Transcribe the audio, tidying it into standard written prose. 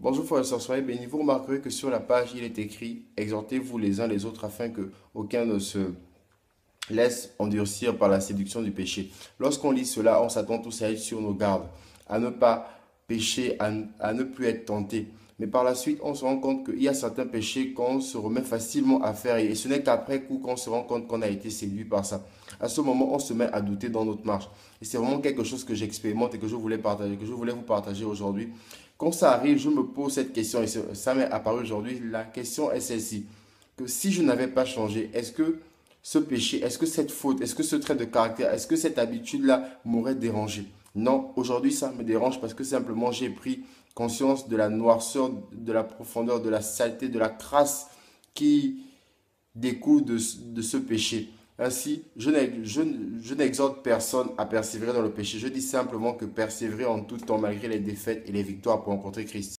Bonjour frères et sœurs, soyez bénis. Vous remarquerez que sur la page, il est écrit, exhortez-vous les uns les autres afin que aucun ne se laisse endurcir par la séduction du péché. Lorsqu'on lit cela, on s'attend tous à être sur nos gardes, à ne pas pécher, à ne plus être tenté. Mais par la suite, on se rend compte qu'il y a certains péchés qu'on se remet facilement à faire et ce n'est qu'après coup qu'on se rend compte qu'on a été séduit par ça. À ce moment, on se met à douter dans notre marche. Et c'est vraiment quelque chose que j'expérimente et que je voulais partager, que je voulais vous partager aujourd'hui. Quand ça arrive, je me pose cette question et ça m'est apparu aujourd'hui. La question est celle-ci, que si je n'avais pas changé, est-ce que ce péché, est-ce que cette faute, est-ce que ce trait de caractère, est-ce que cette habitude-là m'aurait dérangé? Non, aujourd'hui ça me dérange parce que simplement j'ai pris conscience de la noirceur, de la profondeur, de la saleté, de la crasse qui découle de ce péché. Ainsi, je n'exhorte personne à persévérer dans le péché. Je dis simplement que persévérer en tout temps malgré les défaites et les victoires pour rencontrer Christ.